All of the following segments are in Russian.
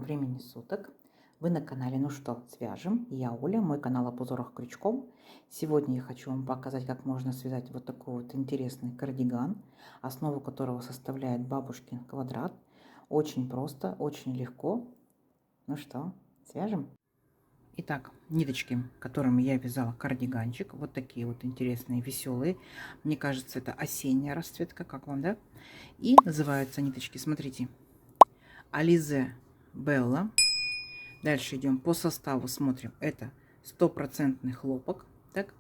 времени суток. Вы на канале Ну что, свяжем? Я Оля, мой канал об узорах крючком. Сегодня я хочу вам показать, как можно связать вот такой вот интересный кардиган, основу которого составляет бабушкин квадрат. Очень просто, очень легко. Ну что, свяжем? Итак, ниточки, которыми я вязала кардиганчик, вот такие вот интересные, веселые. Мне кажется, это осенняя расцветка, как вам, да? И называются ниточки, смотрите, Ализе Белла. Дальше идем по составу, смотрим. Это стопроцентный хлопок. Так?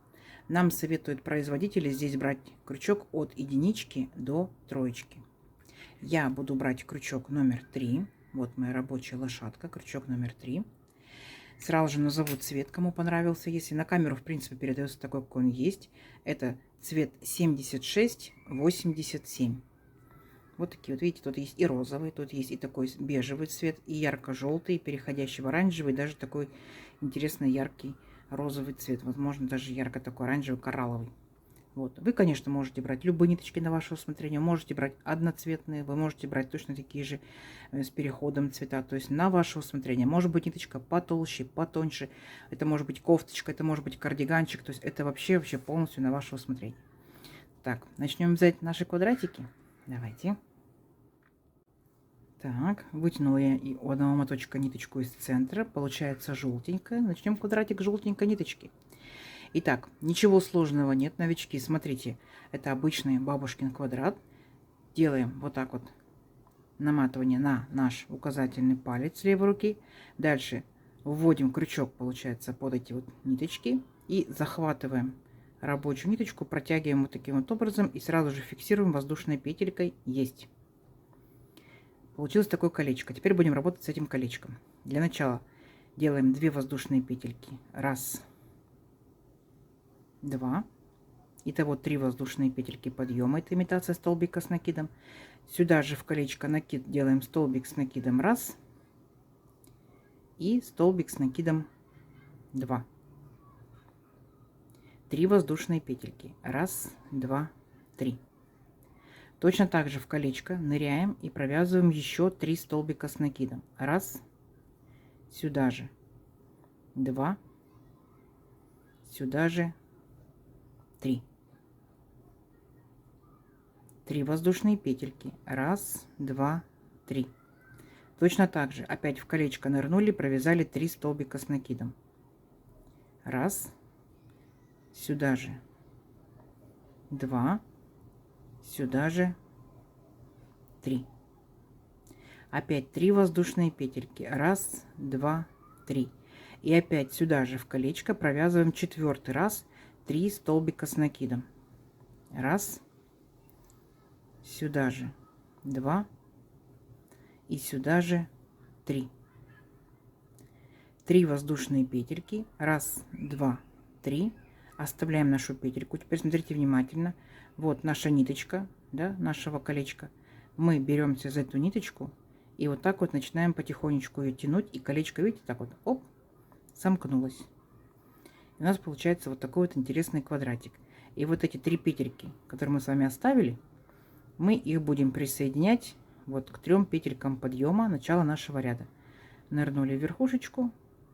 Нам советуют производители здесь брать крючок от единички до троечки. Я буду брать крючок номер 3. Вот моя рабочая лошадка, крючок номер 3. Сразу же назову цвет, кому понравился. Если на камеру, в принципе, передается такой, как он есть. Это цвет 7687. Вот такие вот, видите, тут есть и розовый, тут есть и такой бежевый цвет, и ярко-желтый, переходящий в оранжевый, даже такой интересный яркий розовый цвет. Возможно, даже ярко такой оранжевый, коралловый. Вот. Вы, конечно, можете брать любые ниточки на ваше усмотрение, можете брать одноцветные, вы можете брать точно такие же с переходом цвета, то есть на ваше усмотрение. Может быть ниточка потолще, потоньше, это может быть кофточка, это может быть кардиганчик, то есть это вообще полностью на ваше усмотрение. Так, начнем вязать наши квадратики. Давайте. Так, вытянула я и у одного моточка ниточку из центра, получается желтенькая. Начнем квадратик желтенькой ниточки. Итак, ничего сложного нет, новички. Смотрите, это обычный бабушкин квадрат. Делаем вот так вот наматывание на наш указательный палец левой руки. Дальше вводим крючок, получается, под эти вот ниточки и захватываем рабочую ниточку, протягиваем вот таким вот образом и сразу же фиксируем воздушной петелькой. Есть. Получилось такое колечко. Теперь будем работать с этим колечком. Для начала делаем 2 воздушные петельки. Раз, два. Итого 3 воздушные петельки подъема. Это имитация столбика с накидом. Сюда же в колечко накид делаем столбик с накидом. Раз. И столбик с накидом 2. 3 воздушные петельки. Раз, два, 3. Точно так же в колечко ныряем и провязываем еще 3 столбика с накидом. Раз, сюда же 2, сюда же 3. 3 воздушные петельки. Раз, два, 3. Точно так же опять в колечко нырнули, провязали 3 столбика с накидом. Раз, сюда же 2, сюда же 3. Опять 3 воздушные петельки. Раз, два, 3. И опять сюда же в колечко провязываем 4-й раз 3 столбика с накидом. Раз, сюда же 2 и сюда же 3. 3 воздушные петельки. Раз, два, 3. Оставляем нашу петельку. Теперь смотрите внимательно. Вот наша ниточка, да, нашего колечка. Мы беремся за эту ниточку и вот так вот начинаем потихонечку ее тянуть. И колечко, видите, так вот, оп, сомкнулось. И у нас получается вот такой вот интересный квадратик. И вот эти 3 петельки, которые мы с вами оставили, мы их будем присоединять вот к 3 петелькам подъема начала нашего ряда. Нырнули в верхушечку,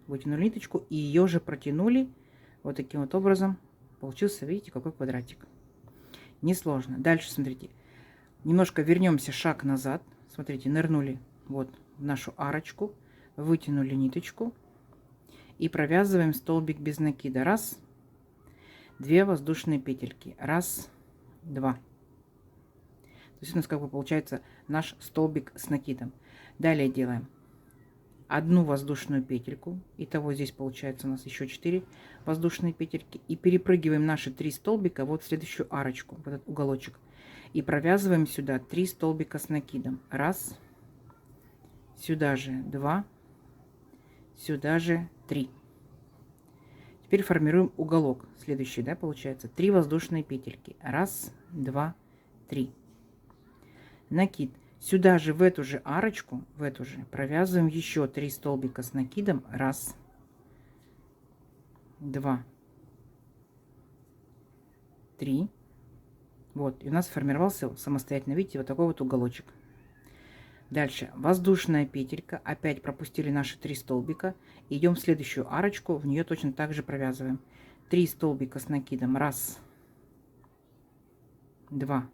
вытянули ниточку и ее же протянули вот таким вот образом. Получился, видите, какой квадратик. Несложно. Дальше смотрите, немножко вернемся шаг назад. Смотрите, нырнули вот в нашу арочку, вытянули ниточку и провязываем столбик без накида. Раз, 2 воздушные петельки. Раз, два. То есть у нас как бы получается наш столбик с накидом. Далее делаем 1 воздушную петельку. Итого здесь получается у нас еще 4 воздушные петельки. И перепрыгиваем наши 3 столбика вот в следующую арочку, в этот уголочек. И провязываем сюда 3 столбика с накидом. Раз, сюда же 2, сюда же 3. Теперь формируем уголок. Следующий, да, получается 3 воздушные петельки. Раз, два, 3. Накид. Сюда же в эту же арочку, в эту же, провязываем еще 3 столбика с накидом. Раз, два, 3. Вот, и у нас сформировался самостоятельно, видите, вот такой вот уголочек. Дальше воздушная петелька. Опять пропустили наши 3 столбика. Идем в следующую арочку. В нее точно так же провязываем 3 столбика с накидом. Раз, два,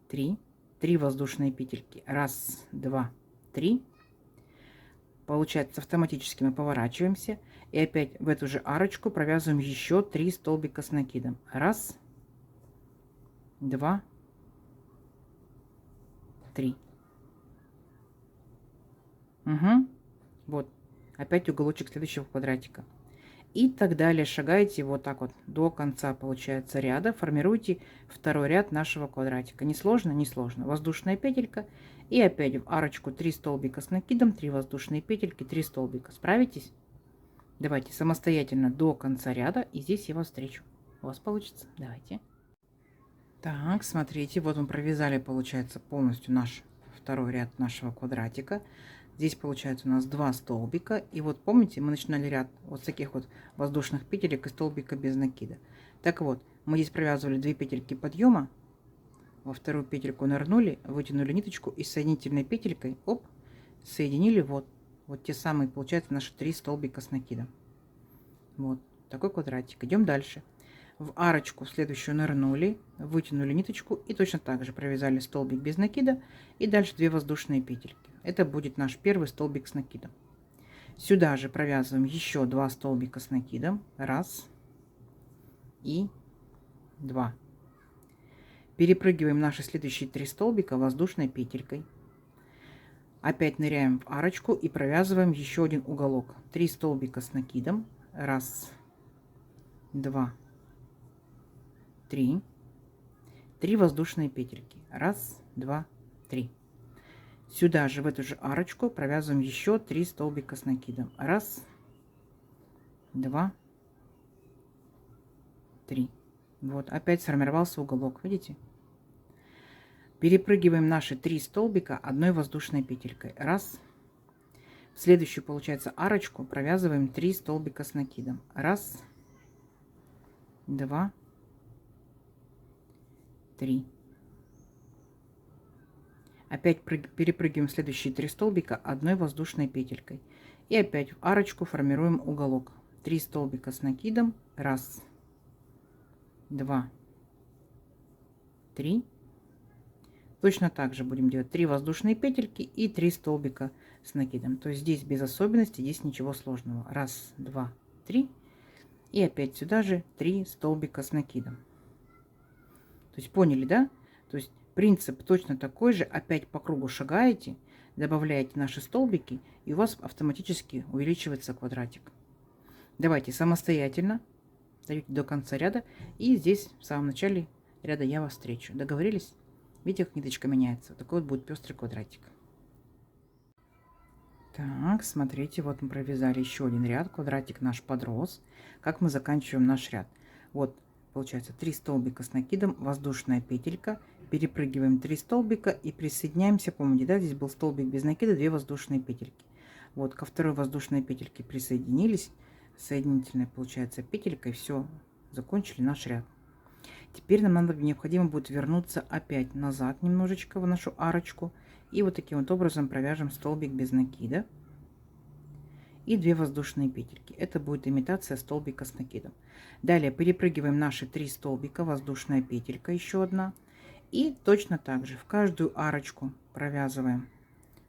три. 3 воздушные петельки. Раз, два, три. Получается, автоматически мы поворачиваемся. И опять в эту же арочку провязываем еще 3 столбика с накидом. Раз, два, три. Угу. Вот. Опять уголочек следующего квадратика. И так далее. Шагаете вот так вот до конца, получается, ряда. Формируйте второй ряд нашего квадратика. Не сложно? Не сложно. Воздушная петелька. И опять в арочку 3 столбика с накидом, 3 воздушные петельки, 3 столбика. Справитесь? Давайте самостоятельно до конца ряда. И здесь я вас встречу. У вас получится. Давайте. Так, смотрите, вот мы провязали, получается, полностью наш второй ряд нашего квадратика. Здесь получается у нас 2 столбика. И вот помните, мы начинали ряд вот с таких вот воздушных петелек и столбика без накида. Так вот, мы здесь провязывали 2 петельки подъема, во вторую петельку нырнули, вытянули ниточку и соединительной петелькой, оп, соединили вот те самые, получается, наши 3 столбика с накидом. Вот такой квадратик. Идем дальше. В арочку следующую нырнули, вытянули ниточку и точно так же провязали столбик без накида и дальше 2 воздушные петельки. Это будет наш первый столбик с накидом. Сюда же провязываем еще 2 столбика с накидом. Раз и 2. Перепрыгиваем наши следующие 3 столбика воздушной петелькой. Опять ныряем в арочку и провязываем еще один уголок. 3 столбика с накидом. Раз, два, 3. 3 воздушные петельки. Раз, два, 3. Сюда же в эту же арочку провязываем еще 3 столбика с накидом. Раз, два, 3. Вот, опять сформировался уголок, видите? Перепрыгиваем наши 3 столбика одной воздушной петелькой. Раз. В следующую, получается, арочку провязываем 3 столбика с накидом. Раз, два, 3. Опять перепрыгиваем следующие 3 столбика одной воздушной петелькой. И опять в арочку формируем уголок. 3 столбика с накидом. Раз, два, 3. Точно так же будем делать 3 воздушные петельки и 3 столбика с накидом. То есть здесь без особенностей, здесь ничего сложного. Раз, два, 3. И опять сюда же 3 столбика с накидом. То есть поняли, да? То есть принцип точно такой же. Опять по кругу шагаете, добавляете наши столбики, и у вас автоматически увеличивается квадратик. Давайте самостоятельно дойдете до конца ряда. И здесь в самом начале ряда я вас встречу. Договорились? Видите, как ниточка меняется? Вот такой вот будет пестрый квадратик. Так, смотрите, вот мы провязали еще один ряд. Квадратик наш подрос. Как мы заканчиваем наш ряд? Вот, получается 3 столбика с накидом, воздушная петелька. Перепрыгиваем 3 столбика и присоединяемся. Помните, да, здесь был столбик без накида, 2 воздушные петельки. Вот, ко второй воздушной петельке присоединились. Соединительная, получается, петелька. И все, закончили наш ряд. Теперь нам необходимо будет вернуться опять назад немножечко в нашу арочку. И вот таким вот образом провяжем столбик без накида. И 2 воздушные петельки. Это будет имитация столбика с накидом. Далее перепрыгиваем наши 3 столбика, воздушная петелька, еще одна. И точно так же в каждую арочку провязываем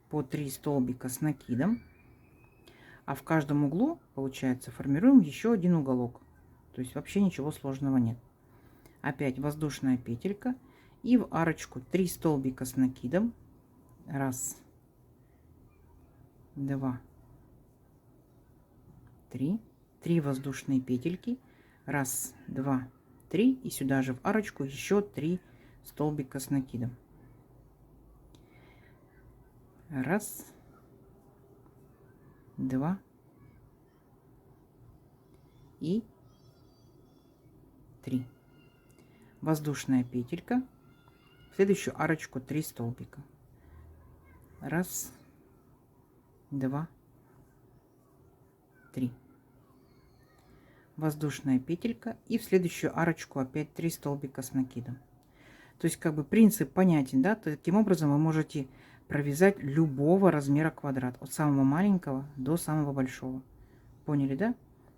по 3 столбика с накидом. А в каждом углу, получается, формируем еще один уголок. То есть вообще ничего сложного нет. Опять воздушная петелька и в арочку 3 столбика с накидом. Раз, два, 3. 3 воздушные петельки. Раз, два, 3. И сюда же в арочку еще 3 столбика с накидом. Раз, два и 3. Воздушная петелька. В следующую арочку 3 столбика. Раз, два, 3. Воздушная петелька и в следующую арочку опять 3 столбика с накидом. То есть как бы принцип понятен, да? Таким образом вы можете провязать любого размера квадрат. От самого маленького до самого большого. Поняли, да?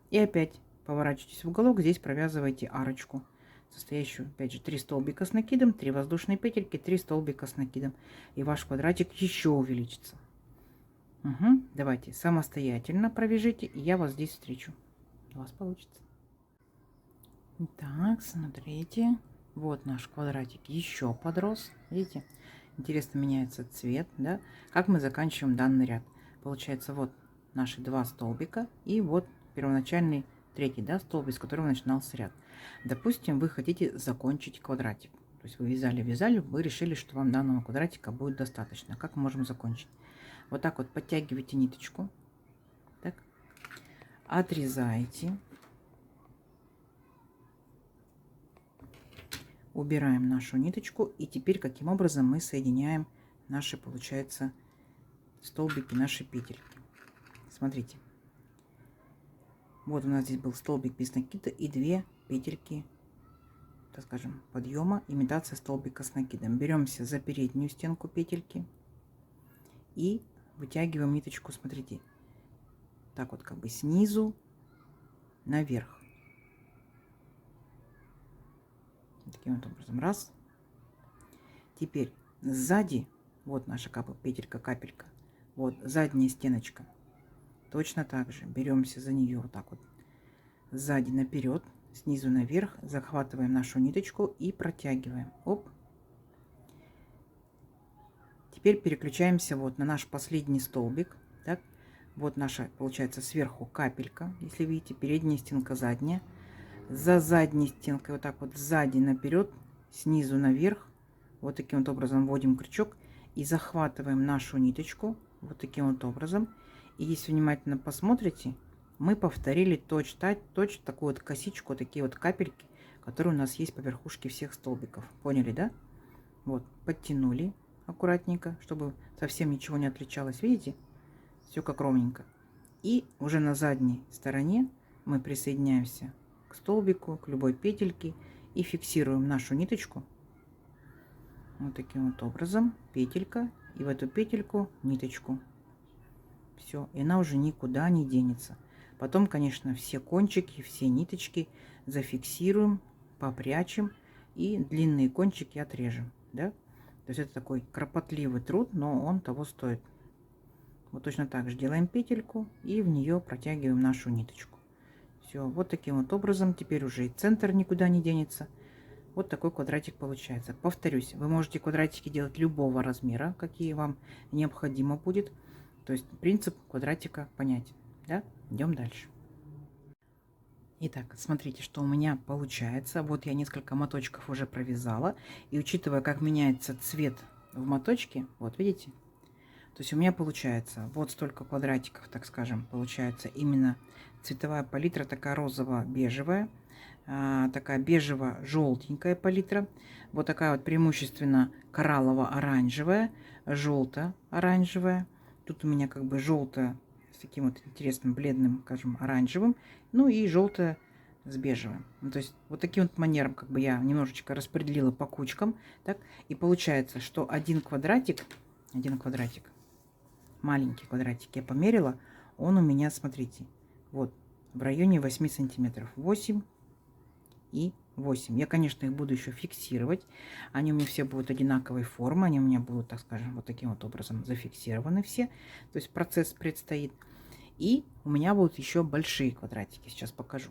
И опять поворачивайтесь в уголок. Здесь провязывайте арочку, состоящую, опять же, 3 столбика с накидом, 3 воздушные петельки, 3 столбика с накидом. И ваш квадратик еще увеличится. Угу. Давайте самостоятельно провяжите, и я вас здесь встречу. У вас получится. Так, смотрите. Вот наш квадратик еще подрос. Видите? Интересно меняется цвет, да? Как мы заканчиваем данный ряд? Получается, вот наши 2 столбика и вот первоначальный третий, да, столбик, с которого начинался ряд. Допустим, вы хотите закончить квадратик. То есть вы вязали, вы решили, что вам данного квадратика будет достаточно. Как мы можем закончить? Вот так вот подтягиваете ниточку. Так. Отрезаете. Убираем нашу ниточку. И теперь каким образом мы соединяем наши, получается, столбики, наши петельки. Смотрите. Вот у нас здесь был столбик без накида и 2 петельки, так скажем, подъема, имитация столбика с накидом. Беремся за переднюю стенку петельки и вытягиваем ниточку, смотрите, так вот как бы снизу наверх. Таким вот образом. Раз. Теперь сзади, вот наша петелька, капелька, вот задняя стеночка. Точно так же беремся за нее вот так вот сзади наперед, снизу наверх, захватываем нашу ниточку и протягиваем. Оп. Теперь переключаемся вот на наш последний столбик. Так. Вот наша, получается, сверху капелька, если видите, передняя стенка, задняя. За задней стенкой вот так вот сзади наперед, снизу наверх. Вот таким вот образом вводим крючок и захватываем нашу ниточку. Вот таким вот образом. И если внимательно посмотрите, мы повторили точно такую вот косичку, такие вот капельки, которые у нас есть по верхушке всех столбиков. Поняли, да? Вот, подтянули аккуратненько, чтобы совсем ничего не отличалось. Видите? Все как ровненько. И уже на задней стороне мы присоединяемся к столбику, к любой петельке и фиксируем нашу ниточку. Вот таким вот образом. Петелька. И в эту петельку ниточку. Все, и она уже никуда не денется. Потом, конечно, все кончики, все ниточки зафиксируем, попрячем и длинные кончики отрежем. Да? То есть это такой кропотливый труд, но он того стоит. Вот точно так же делаем петельку и в нее протягиваем нашу ниточку. Все, вот таким вот образом. Теперь уже и центр никуда не денется. Вот такой квадратик получается. Повторюсь, вы можете квадратики делать любого размера, какие вам необходимо будет. То есть принцип квадратика понятен. Да? Идем дальше. Итак, смотрите, что у меня получается. Вот я несколько моточков уже провязала. И учитывая, как меняется цвет в моточке, вот видите, то есть у меня получается вот столько квадратиков, так скажем, получается именно цветовая палитра такая розово-бежевая, такая бежево-желтенькая палитра, вот такая вот преимущественно кораллово-оранжевая, желто-оранжевая. Тут у меня как бы желтая с таким вот интересным бледным, скажем, оранжевым, ну и желтая с бежевым. Ну, то есть вот таким вот манером как бы я немножечко распределила по кучкам, так, и получается, что один квадратик, маленький квадратик я померила, он у меня, смотрите, вот в районе 8 сантиметров, 8 и 8. Я, конечно, их буду еще фиксировать. Они у меня все будут одинаковой формы. Они у меня будут, так скажем, вот таким вот образом зафиксированы все. То есть процесс предстоит. И у меня будут еще большие квадратики. Сейчас покажу.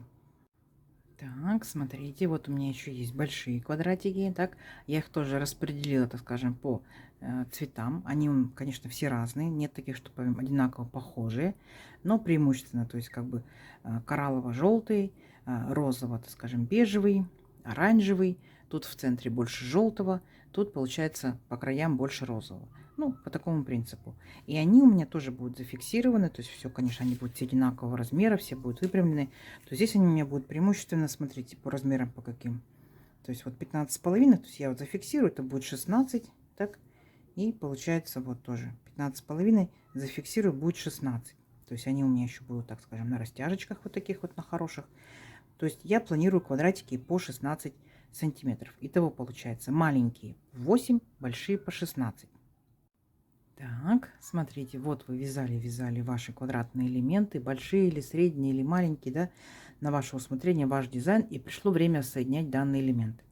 Так, смотрите, вот у меня еще есть большие квадратики. Так, я их тоже распределила, так скажем, по цветам. Они, конечно, все разные. Нет таких, что одинаково похожие. Но преимущественно, то есть как бы кораллово-желтый, розово, так скажем, бежевый, оранжевый. Тут в центре больше желтого. Тут получается по краям больше розового. Ну, по такому принципу. И они у меня тоже будут зафиксированы. То есть все, конечно, они будут все одинакового размера, все будут выпрямлены. То здесь они у меня будут преимущественно, смотрите, по размерам по каким. То есть вот 15,5, то есть я вот зафиксирую, это будет 16, так. И получается вот тоже 15,5 зафиксирую, будет 16. То есть они у меня еще будут, так скажем, на растяжечках вот таких вот, на хороших. То есть я планирую квадратики по 16 сантиметров. Итого получается маленькие 8, большие по 16. Так, смотрите, вот вы вязали ваши квадратные элементы, большие или средние или маленькие, да, на ваше усмотрение, ваш дизайн, и пришло время соединять данные элементы.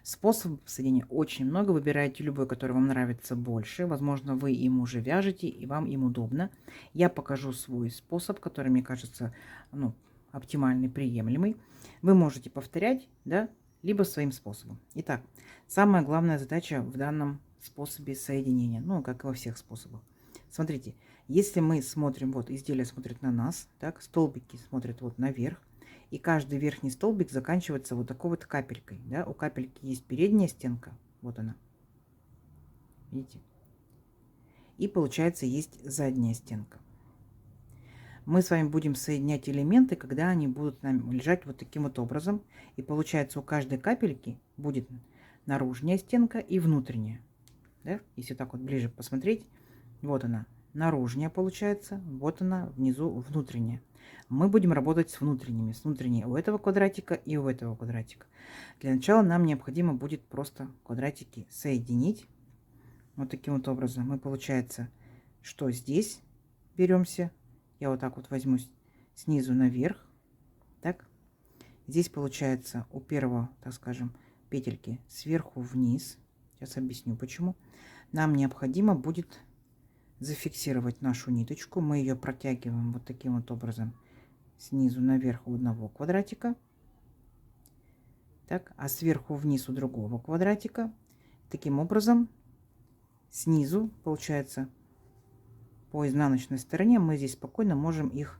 Способов соединения очень много, выбирайте любой, который вам нравится больше, возможно, вы им уже вяжете и вам им удобно. Я покажу свой способ, который мне кажется, ну, оптимальный, приемлемый. Вы можете повторять, да, либо своим способом. Итак, самая главная задача в данном способе соединения, ну, как и во всех способах. Смотрите, если мы смотрим, вот изделие смотрит на нас, так, столбики смотрят вот наверх, и каждый верхний столбик заканчивается вот такой вот капелькой, да, у капельки есть передняя стенка, вот она, видите, и получается есть задняя стенка. Мы с вами будем соединять элементы, когда они будут лежать вот таким вот образом, и получается у каждой капельки будет наружная стенка и внутренняя. Да? Если так вот ближе посмотреть, вот она, наружная получается, вот она внизу внутренняя. Мы будем работать с внутренними, с внутренней у этого квадратика и у этого квадратика. Для начала нам необходимо будет просто квадратики соединить. Вот таким вот образом мы, получается, что здесь беремся, я вот так вот возьму снизу наверх, так. Здесь получается у первого, так скажем, петельки сверху вниз. Сейчас объясню почему. Нам необходимо будет зафиксировать нашу ниточку. Мы ее протягиваем вот таким вот образом снизу наверх у одного квадратика. Так, а сверху вниз у другого квадратика. Таким образом, снизу, получается, по изнаночной стороне мы здесь спокойно можем их,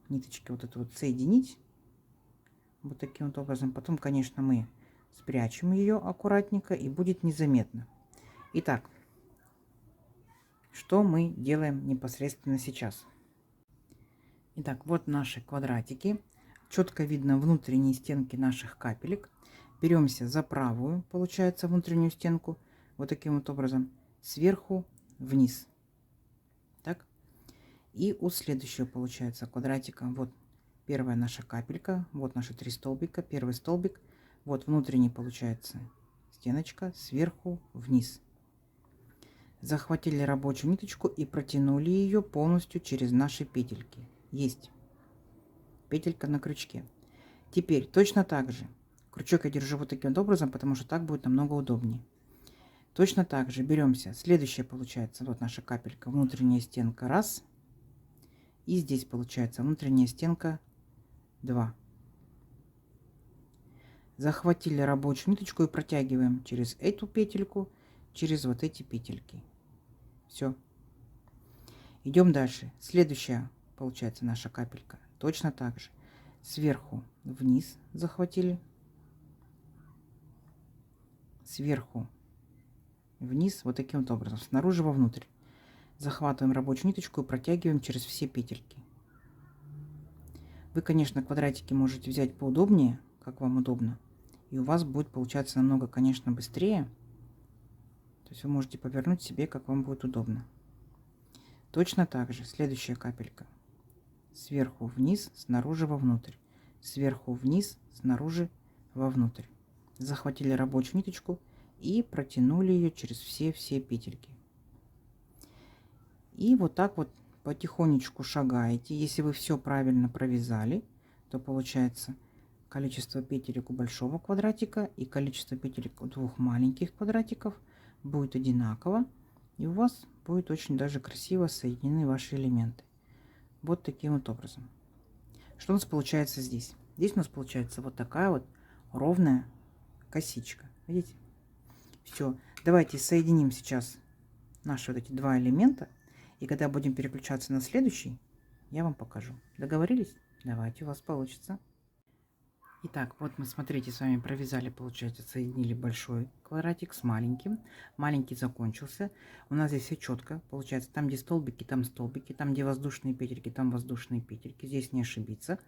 ниточки вот это вот соединить. Вот таким вот образом. Потом, конечно, мы спрячем ее аккуратненько и будет незаметно. Итак, что мы делаем непосредственно сейчас? Итак, вот наши квадратики. Четко видно внутренние стенки наших капелек. Беремся за правую, получается, внутреннюю стенку. Вот таким вот образом. Сверху вниз. Так. И у следующего, получается, квадратика. Вот первая наша капелька. Вот наши 3 столбика. Первый столбик. Вот внутренний, получается, стеночка. Сверху вниз. Захватили рабочую ниточку и протянули ее полностью через наши петельки. Есть петелька на крючке. Теперь точно так же крючок я держу вот таким вот образом, потому что так будет намного удобнее. Точно так же беремся. Следующая получается вот наша капелька, внутренняя стенка 1. И здесь получается внутренняя стенка 2. Захватили рабочую ниточку и протягиваем через эту петельку, через вот эти петельки. Все. Идем дальше. Следующая получается наша капелька. Точно так же. Сверху вниз захватили. Сверху вниз. Вот таким вот образом. Снаружи вовнутрь. Захватываем рабочую ниточку и протягиваем через все петельки. Вы, конечно, квадратики можете взять поудобнее, как вам удобно. И у вас будет получаться намного, конечно, быстрее. То есть вы можете повернуть себе, как вам будет удобно. Точно так же. Следующая капелька. Сверху вниз, снаружи вовнутрь. Сверху вниз, снаружи вовнутрь. Захватили рабочую ниточку и протянули ее через все петельки. И вот так вот потихонечку шагаете. Если вы все правильно провязали, то получается количество петелек у большого квадратика и количество петелек у 2 маленьких квадратиков будет одинаково. И у вас будет очень даже красиво соединены ваши элементы. Вот таким вот образом. Что у нас получается здесь? Здесь у нас получается вот такая вот ровная косичка. Видите? Все. Давайте соединим сейчас наши вот эти 2 элемента. И когда будем переключаться на следующий, я вам покажу. Договорились? Давайте, у вас получится. Итак, вот мы, смотрите, с вами провязали, получается, соединили большой квадратик с маленьким. Маленький закончился. У нас здесь все четко. Получается, там, где столбики, там, где воздушные петельки, там воздушные петельки. Здесь не ошибиться.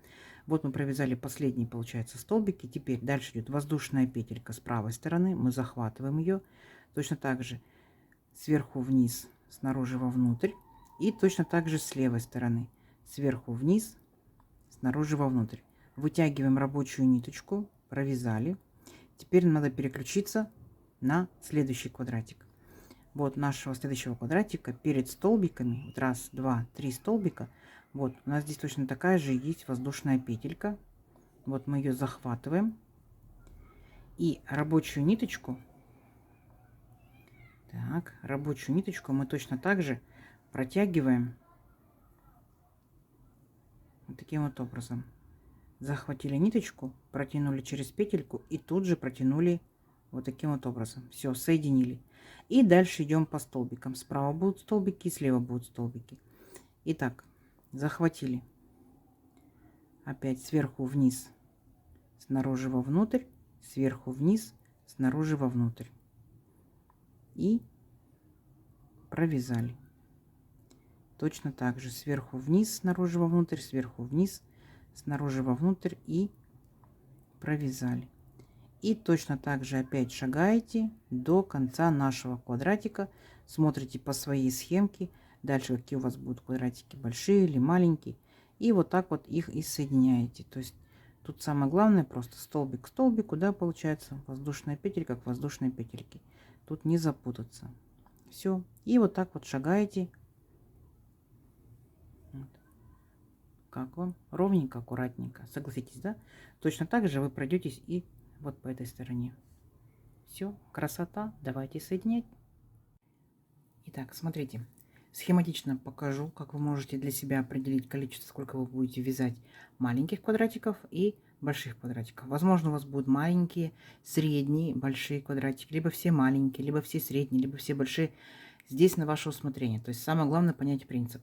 Вот мы провязали последние, получается, столбики. Теперь дальше идет воздушная петелька с правой стороны. Мы захватываем ее. Точно так же сверху вниз, снаружи вовнутрь. И точно так же с левой стороны. Сверху вниз, снаружи вовнутрь. Вытягиваем рабочую ниточку, провязали. Теперь надо переключиться на следующий квадратик. Вот нашего следующего квадратика перед столбиками, вот раз, два, три столбика, вот у нас здесь точно такая же есть воздушная петелька. Вот мы ее захватываем и рабочую ниточку, так, рабочую ниточку мы точно так же протягиваем вот таким вот образом. Захватили ниточку, протянули через петельку и тут же протянули вот таким вот образом. Все, соединили. И дальше идем по столбикам. Справа будут столбики, слева будут столбики. Итак, захватили. Опять сверху вниз, снаружи вовнутрь, сверху вниз, снаружи вовнутрь. И провязали. Точно так же сверху вниз, снаружи вовнутрь, сверху вниз, снаружи вовнутрь и провязали. И точно так же опять шагаете до конца нашего квадратика. Смотрите по своей схемке. Дальше какие у вас будут квадратики, большие или маленькие. И вот так вот их и соединяете. То есть тут самое главное просто столбик к столбику, да, получается воздушная петелька к воздушной петельке. Тут не запутаться. Все. И вот так вот шагаете. Вот. Как вам? Ровненько, аккуратненько. Согласитесь, да? Точно так же вы пройдетесь и вот по этой стороне. Все, красота. Давайте соединять. Итак, смотрите. Схематично покажу, как вы можете для себя определить количество, сколько вы будете вязать маленьких квадратиков и больших квадратиков. Возможно, у вас будут маленькие, средние, большие квадратики, либо все маленькие, либо все средние, либо все большие. Здесь на ваше усмотрение. То есть самое главное понять принцип.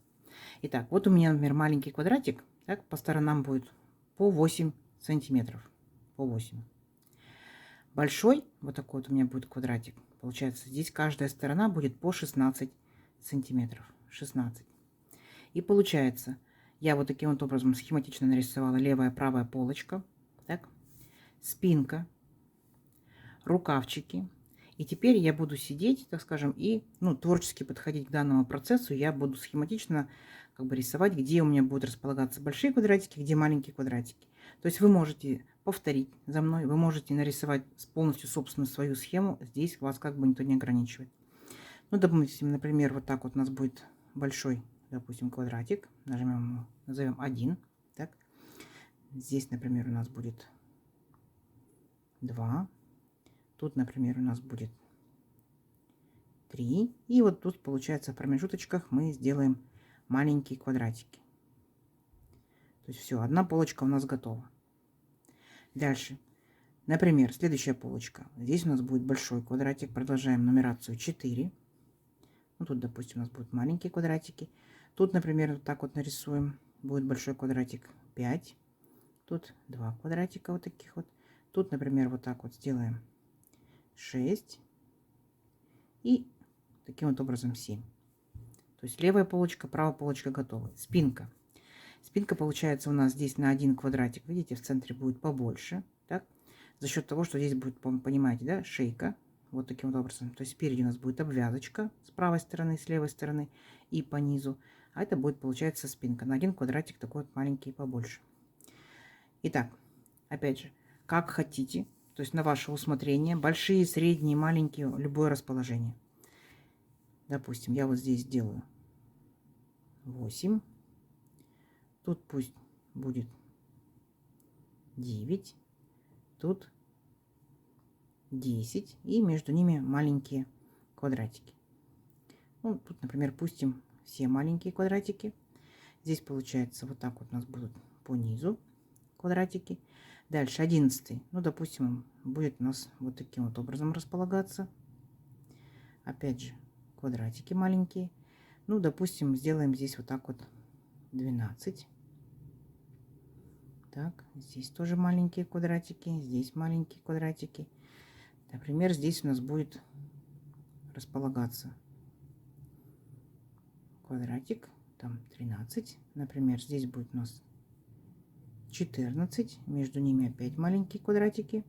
Итак, вот у меня, например, маленький квадратик. Так, по сторонам будет по 8 сантиметров. По 8. Большой, вот такой вот у меня будет квадратик. Получается, здесь каждая сторона будет по 16 сантиметров. 16. И получается, я вот таким вот образом схематично нарисовала левая, правая полочка. Так, спинка, рукавчики. И теперь я буду сидеть, так скажем, и творчески подходить к данному процессу. Я буду схематично как бы рисовать, где у меня будут располагаться большие квадратики, где маленькие квадратики. То есть вы можете повторить за мной, вы можете нарисовать полностью собственную свою схему. Здесь вас как бы никто не ограничивает. Ну, допустим, например, вот так вот у нас будет большой, допустим, квадратик. Нажмем его, назовем 1. Так. Здесь, например, у нас будет 2. Тут, например, у нас будет 3. И вот тут, получается, в промежуточках мы сделаем маленькие квадратики. То есть все, одна полочка у нас готова. Дальше. Например, следующая полочка. Здесь у нас будет большой квадратик. Продолжаем нумерацию 4. Ну, тут, допустим, у нас будут маленькие квадратики. Тут, например, вот так вот нарисуем. Будет большой квадратик 5. Тут 2 квадратика вот таких вот. Тут, например, вот так вот сделаем 6. И таким вот образом 7. То есть левая полочка, правая полочка готовы. Спинка. Спинка получается у нас здесь на 1 квадратик. Видите, в центре будет побольше. Так? За счет того, что здесь будет, понимаете, да, шейка. Вот таким вот образом. То есть спереди у нас будет обвязочка с правой стороны, с левой стороны и по низу. А это будет, получается, спинка. На 1 квадратик такой вот маленький побольше. Итак, опять же, как хотите. То есть на ваше усмотрение. Большие, средние, маленькие, любое расположение. Допустим, я вот здесь сделаю 8. Тут пусть будет 9. Тут 10. И между ними маленькие квадратики. Ну, тут, например, пустим все маленькие квадратики. Здесь получается вот так вот у нас будут по низу квадратики. Дальше 11. Ну, допустим, будет у нас вот таким вот образом располагаться. Опять же, квадратики маленькие. Ну, допустим, сделаем здесь вот так вот 12. Так, здесь тоже маленькие квадратики, здесь маленькие квадратики. Например, здесь у нас будет располагаться квадратик, там 13. Например, здесь будет у нас 14. Между ними опять маленькие квадратики.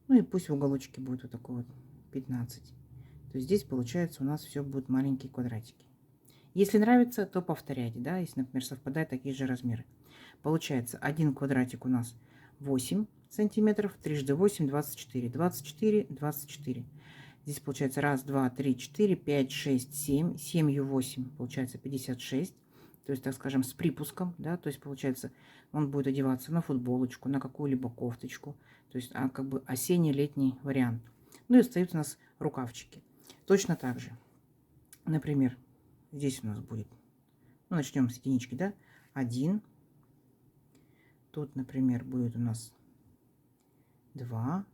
Ну и пусть в уголочке будет вот такой вот 15. То есть здесь получается у нас все будут маленькие квадратики. Если нравится, то повторяйте, да, если, например, совпадают такие же размеры. Получается 1 квадратик у нас 8, сантиметров, трижды 8, 24, 24, 24. Здесь получается 1, 2, 3, 4, 5, 6, 7. 7 8 получается 56. То есть, так скажем, с припуском, да, то есть, получается, он будет одеваться на футболочку, на какую-либо кофточку. То есть, как бы осенне-летний вариант. Ну и остаются у нас рукавчики. Точно так же. Например, здесь у нас будет, ну, начнем с единички, да, 1. Тут, например, будет у нас 2.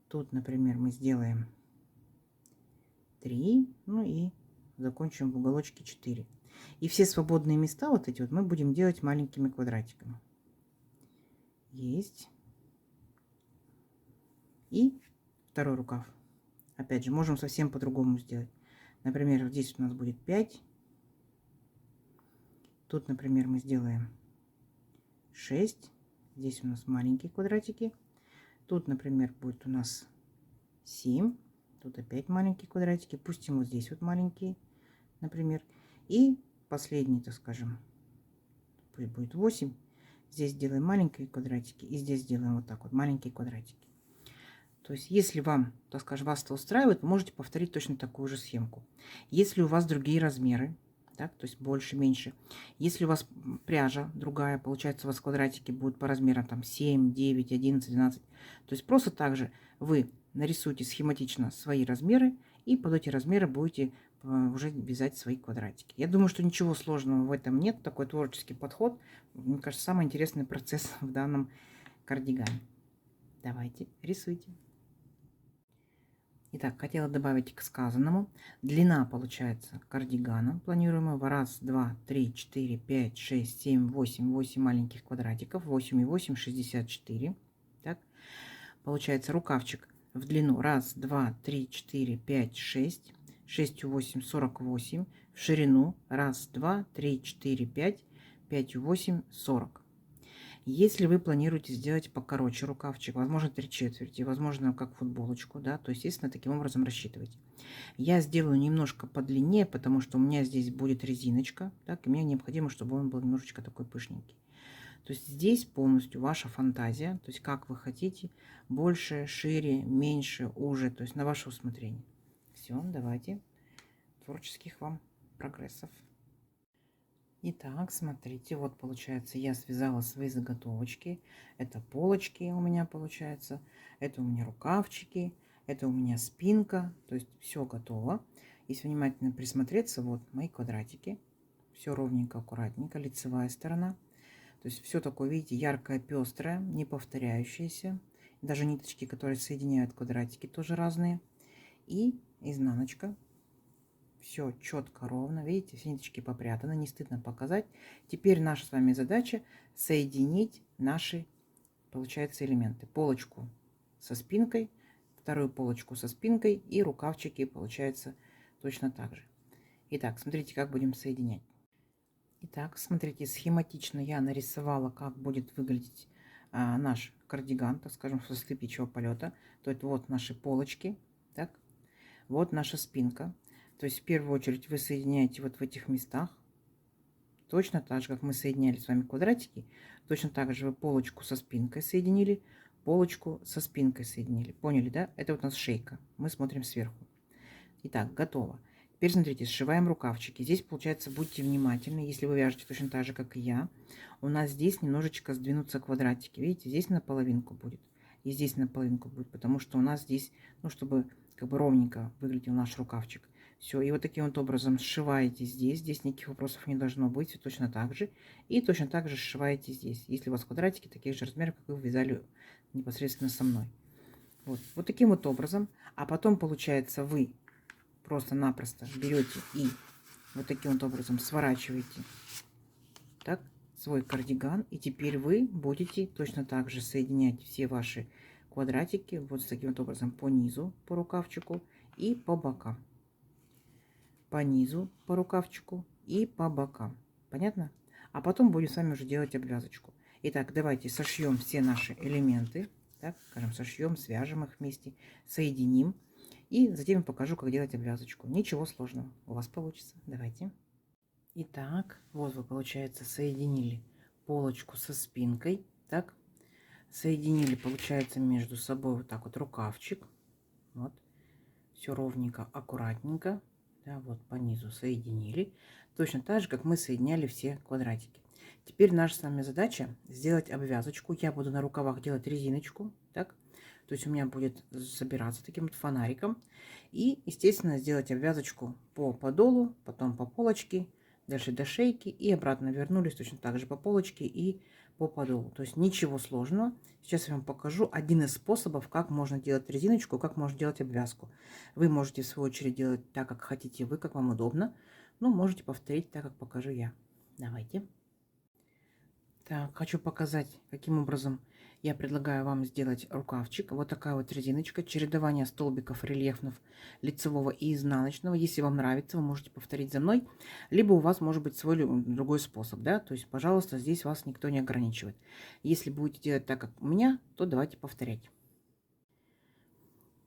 Тут, например, мы сделаем 3. Ну и закончим в уголочке 4. И все свободные места, вот эти вот, мы будем делать маленькими квадратиками. Есть. И второй рукав. Опять же, можем совсем по-другому сделать. Например, вот здесь у нас будет 5. Тут, например, мы сделаем 6. Здесь у нас маленькие квадратики. Тут, например, будет у нас 7. Тут опять маленькие квадратики. Пустим вот здесь вот маленькие, например. И последний, так скажем, пусть будет 8. Здесь делаем маленькие квадратики. И здесь делаем вот так вот маленькие квадратики. То есть, если вам, так скажем, вас это устраивает, вы можете повторить точно такую же схемку. Если у вас другие размеры, так, то есть больше, меньше. Если у вас пряжа другая, получается, у вас квадратики будут по размерам там 7, 9, 11, 12. То есть просто так же вы нарисуйте схематично свои размеры и под эти размеры будете уже вязать свои квадратики. Я думаю, что ничего сложного в этом нет. Такой творческий подход. Мне кажется, самый интересный процесс в данном кардигане. Давайте, рисуйте. Итак, хотела добавить к сказанному. Длина получается кардигана планируемого 1, 2, 3, 4, 5, 6, 7, 8. 8 маленьких квадратиков. 8 и 8, 64. Так. Получается рукавчик в длину 1, 2, 3, 4, 5, 6. 6 и 8, 48. В ширину 1, 2, 3, 4, 5. 5 и 8, 40. Если вы планируете сделать покороче рукавчик, возможно 3/4, возможно как футболочку, да, то естественно таким образом рассчитывайте. Я сделаю немножко подлиннее, потому что у меня здесь будет резиночка, так, и мне необходимо, чтобы он был немножечко такой пышненький. То есть здесь полностью ваша фантазия, то есть как вы хотите, больше, шире, меньше, уже, то есть на ваше усмотрение. Все, давайте, творческих вам прогрессов. Итак, смотрите, вот получается, я связала свои заготовочки. Это полочки у меня получается, это у меня рукавчики, это у меня спинка, то есть все готово. Если внимательно присмотреться, вот мои квадратики, все ровненько, аккуратненько, лицевая сторона. То есть все такое, видите, яркое, пестрое, не повторяющееся. Даже ниточки, которые соединяют квадратики, тоже разные. И изнаночка. Все четко, ровно. Видите, все ниточки попрятаны, не стыдно показать. Теперь наша с вами задача соединить наши, получается, элементы. Полочку со спинкой, вторую полочку со спинкой и рукавчики, получается, точно так же. Итак, смотрите, как будем соединять. Итак, смотрите, схематично я нарисовала, как будет выглядеть наш кардиган, так скажем, со птичьего полета. То есть вот наши полочки, так, вот наша спинка. То есть в первую очередь вы соединяете вот в этих местах, точно так же, как мы соединяли с вами квадратики, точно так же вы полочку со спинкой соединили, полочку со спинкой соединили. Поняли, да? Это вот у нас шейка. Мы смотрим сверху. Итак, готово. Теперь смотрите, сшиваем рукавчики. Здесь, получается, будьте внимательны, если вы вяжете точно так же, как и я. У нас здесь немножечко сдвинутся квадратики. Видите, здесь наполовинку будет. И здесь наполовинку будет, потому что у нас здесь, ну, чтобы как бы ровненько выглядел наш рукавчик. Все, и вот таким вот образом сшиваете здесь. Здесь никаких вопросов не должно быть. Все точно так же. И точно так же сшиваете здесь. Если у вас квадратики таких же размеров, как вы вязали непосредственно со мной. Вот таким вот образом. А потом, получается, вы просто-напросто берете и вот таким вот образом сворачиваете так свой кардиган. И теперь вы будете точно так же соединять все ваши квадратики вот с таким вот образом по низу, по рукавчику и по бокам. По низу, по рукавчику и по бокам. Понятно? А потом будем с вами уже делать обвязочку. Итак, давайте сошьем все наши элементы. Так, скажем, сошьем, свяжем их вместе, соединим. И затем покажу, как делать обвязочку. Ничего сложного. У вас получится. Давайте. Итак, вот вы, получается, соединили полочку со спинкой. Так, Соединили, получается, между собой вот так вот рукавчик. Вот. Все ровненько, аккуратненько. Да, вот по низу соединили. Точно так же, как мы соединяли все квадратики. Теперь наша с вами задача сделать обвязочку. Я буду на рукавах делать резиночку. Так? То есть у меня будет собираться таким вот фонариком. И, естественно, сделать обвязочку по подолу, потом по полочке, дальше до шейки и обратно вернулись точно так же по полочке и по подолу. То есть ничего сложного. Сейчас я вам покажу один из способов, как можно делать резиночку, как можно делать обвязку. Вы можете в свою очередь делать так, как хотите вы, как вам удобно. Но можете повторить так, как покажу я. Давайте. Так, хочу показать, каким образом я предлагаю вам сделать рукавчик. Вот такая вот резиночка, чередование столбиков рельефных лицевого и изнаночного. Если вам нравится, вы можете повторить за мной, либо у вас может быть свой другой способ, да, то есть, пожалуйста, здесь вас никто не ограничивает. Если будете делать так, как у меня, то давайте повторять.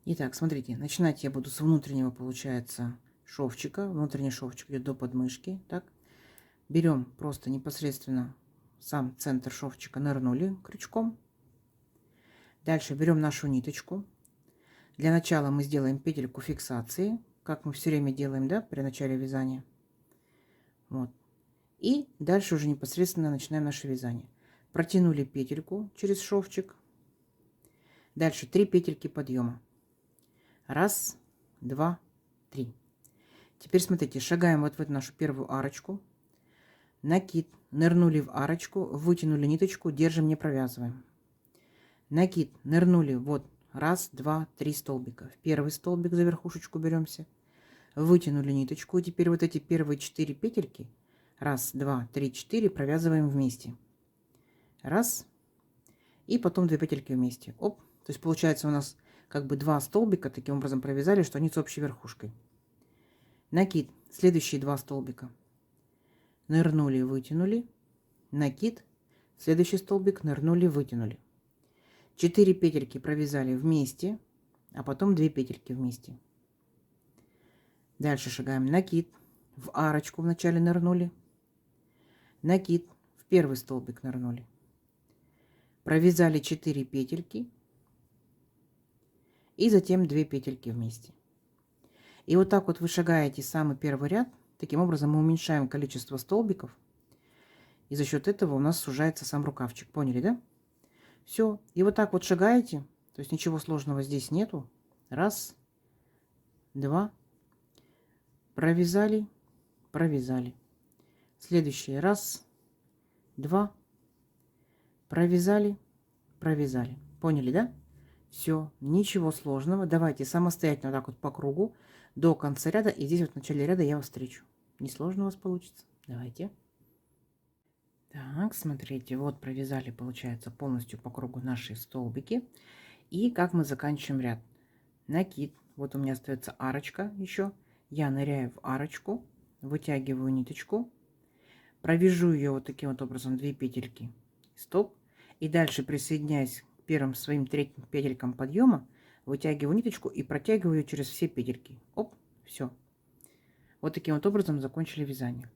Итак, смотрите, начинать я буду с внутреннего, получается, шовчика. Внутренний шовчик идет до подмышки, так. Берем просто непосредственно сам центр шовчика, нырнули крючком. Дальше берем нашу ниточку. Для начала мы сделаем петельку фиксации, как мы все время делаем, да, при начале вязания. Вот. И дальше уже непосредственно начинаем наше вязание. Протянули петельку через шовчик. Дальше 3 петельки подъема. Раз, два, три. Теперь смотрите, шагаем вот в эту нашу первую арочку. Накид, нырнули в арочку, вытянули ниточку, держим, не провязываем. Накид, нырнули, вот, раз, два, три столбика. В первый столбик за верхушечку беремся, вытянули ниточку, и теперь вот эти первые 4 петельки, раз, два, три, 4, провязываем вместе. Раз, и потом 2 петельки вместе. Оп, то есть получается у нас как бы 2 столбика таким образом провязали, что они с общей верхушкой. Накид, следующие 2 столбика. Нырнули, вытянули, накид, следующий столбик, нырнули, вытянули. 4 петельки провязали вместе, а потом 2 петельки вместе. Дальше шагаем накид, в арочку вначале нырнули, накид, в первый столбик нырнули. Провязали 4 петельки и затем 2 петельки вместе. И вот так вот вы шагаете самый первый ряд. Таким образом мы уменьшаем количество столбиков, и за счет этого у нас сужается сам рукавчик. Поняли, да? Все. И вот так вот шагаете, то есть ничего сложного здесь нету. Раз, два, провязали, провязали. Следующий раз, два, провязали, провязали. Поняли, да? Все, ничего сложного. Давайте самостоятельно вот так вот по кругу до конца ряда. И здесь вот в начале ряда я вас встречу. Несложно у вас получится. Давайте. Так, смотрите, вот провязали, получается, полностью по кругу наши столбики. И как мы заканчиваем ряд? Накид. Вот у меня остается арочка еще. Я ныряю в арочку, вытягиваю ниточку, провяжу ее вот таким вот образом 2 петельки, стоп. И дальше присоединяюсь к первым своим третьим петелькам подъема, вытягиваю ниточку и протягиваю ее через все петельки. Оп, все. Вот таким вот образом закончили вязание.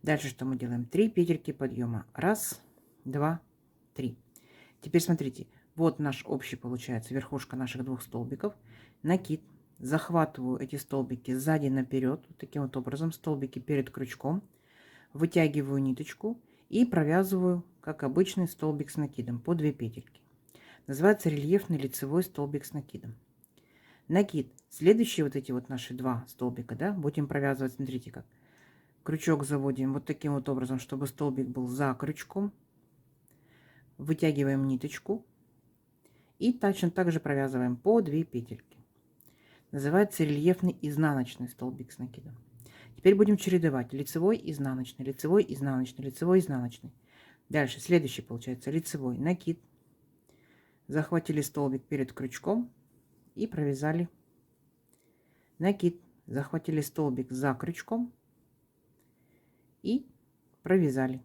Дальше что мы делаем? 3 петельки подъема. Раз, два, три. Теперь смотрите, вот наш общий получается верхушка наших 2 столбиков. Накид. Захватываю эти столбики сзади наперед, вот таким вот образом, столбики перед крючком. Вытягиваю ниточку и провязываю, как обычный столбик с накидом, по 2 петельки. Называется рельефный лицевой столбик с накидом. Накид. Следующие вот эти вот наши 2 столбика, да, будем провязывать, смотрите как. Крючок заводим вот таким вот образом, чтобы столбик был за крючком. Вытягиваем ниточку и точно так же провязываем по 2 петельки. Называется рельефный изнаночный столбик с накидом. Теперь будем чередовать лицевой, изнаночный, лицевой, изнаночный, лицевой, изнаночный. Дальше следующий получается лицевой, накид. Захватили столбик перед крючком и провязали. Накид. Захватили столбик за крючком и провязали.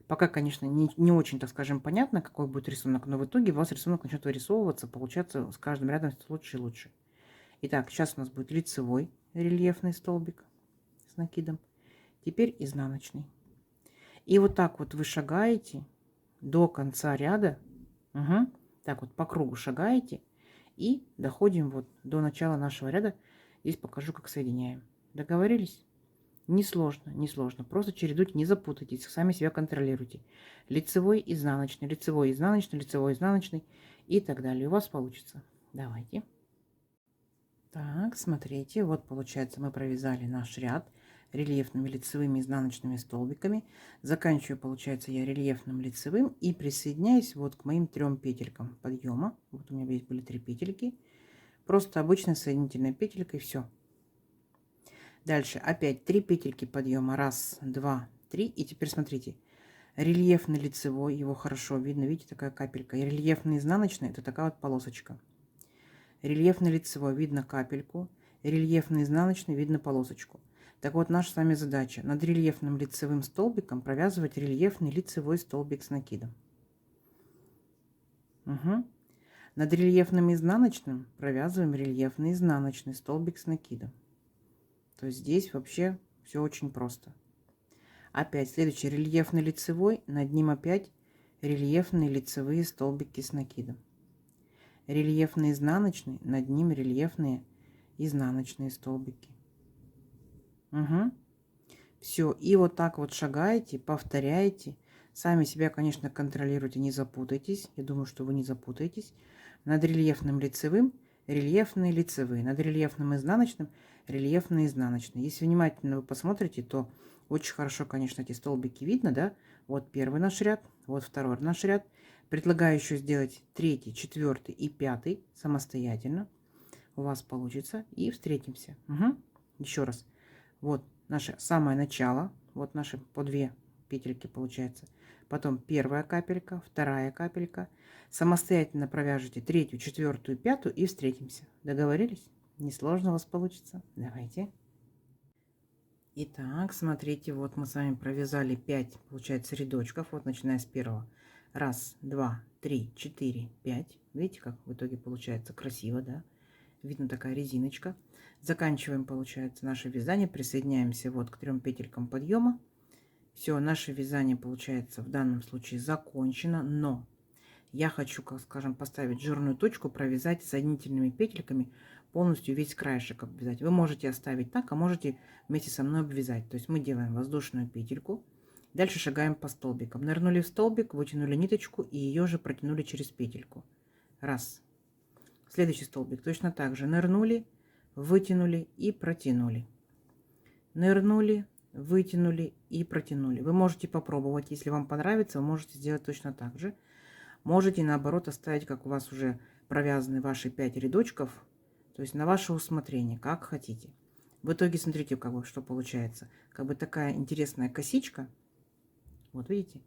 Пока, конечно, не очень, так скажем, понятно, какой будет рисунок, но в итоге у вас рисунок начнет вырисовываться, получаться с каждым рядом лучше и лучше. Итак, сейчас у нас будет лицевой рельефный столбик с накидом, теперь изнаночный. И вот так вот вы шагаете до конца ряда. Угу. Так вот по кругу шагаете и доходим вот до начала нашего ряда. Здесь покажу, как соединяем. Договорились? Несложно, несложно. Просто чередуйте, не запутайтесь, сами себя контролируйте. Лицевой, изнаночный, лицевой, изнаночный, лицевой, изнаночный и так далее. У вас получится. Давайте. Так, смотрите, вот получается мы провязали наш ряд рельефными лицевыми изнаночными столбиками. Заканчиваю, получается, я рельефным лицевым и присоединяюсь вот к моим 3 петелькам подъема. Вот у меня здесь были 3 петельки. Просто обычной соединительной петелькой, все. Дальше опять 3 петельки подъема. 1, 2, 3. И теперь смотрите. Рельефный лицевой, его хорошо видно, видите, такая капелька. И рельефный изнаночный, это такая вот полосочка. Рельефный лицевой, видно капельку. Рельефный изнаночный, видно полосочку. Так вот, наша с вами задача над рельефным лицевым столбиком провязывать рельефный лицевой столбик с накидом. Угу. Над рельефным изнаночным провязываем рельефный изнаночный столбик с накидом. То есть здесь вообще все очень просто. Опять следующий рельефный лицевой, над ним опять рельефные лицевые столбики с накидом. Рельефный изнаночный, над ним рельефные изнаночные столбики. Угу. Все, и вот так вот шагаете, повторяете. Сами себя, конечно, контролируйте, не запутайтесь. Я думаю, что вы не запутаетесь. Над рельефным лицевым рельефные лицевые, над рельефным изнаночным рельефные изнаночные. Если внимательно вы посмотрите, то очень хорошо, конечно, эти столбики видно, да? Вот первый наш ряд, вот второй наш ряд. Предлагаю еще сделать 3, 4 и 5 самостоятельно. У вас получится. И встретимся. Угу. Еще раз. Вот наше самое начало. Вот наши по 2 петельки получается. Потом первая капелька, вторая капелька. Самостоятельно провяжите 3, 4, 5 и встретимся. Договорились? Несложно у вас получится. Давайте. Итак, смотрите, вот мы с вами провязали 5, получается, рядочков. Вот начиная с первого. 1, 2, 3, 4, 5. Видите, как в итоге получается красиво, да? Видно такая резиночка. Заканчиваем, получается, наше вязание. Присоединяемся вот к 3 петелькам подъема. Все, наше вязание, получается, в данном случае закончено. Но я хочу, как скажем, поставить жирную точку, провязать соединительными петельками полностью весь краешек обвязать. Вы можете оставить так, а можете вместе со мной обвязать. То есть мы делаем воздушную петельку. Дальше шагаем по столбикам. Нырнули в столбик, вытянули ниточку и ее же протянули через петельку. Раз. Следующий столбик точно так же. Нырнули, вытянули и протянули. Нырнули, вытянули и протянули. Вы можете попробовать, если вам понравится, вы можете сделать точно так же. Можете наоборот оставить, как у вас уже провязаны ваши 5 рядочков, то есть на ваше усмотрение, как хотите. В итоге смотрите, как бы, что получается. Как бы такая интересная косичка. Вот видите?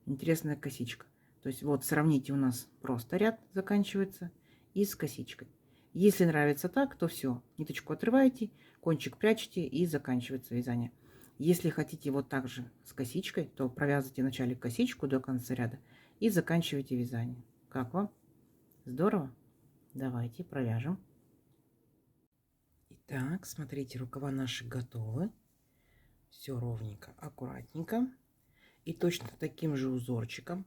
Интересная косичка. То есть вот сравните, у нас просто ряд заканчивается и с косичкой. Если нравится так, то все. Ниточку отрываете, кончик прячете и заканчивается вязание. Если хотите вот так же с косичкой, то провязывайте вначале косичку до конца ряда и заканчивайте вязание. Как вам? Здорово? Давайте провяжем. Итак, смотрите, рукава наши готовы. Все ровненько, аккуратненько. И точно таким же узорчиком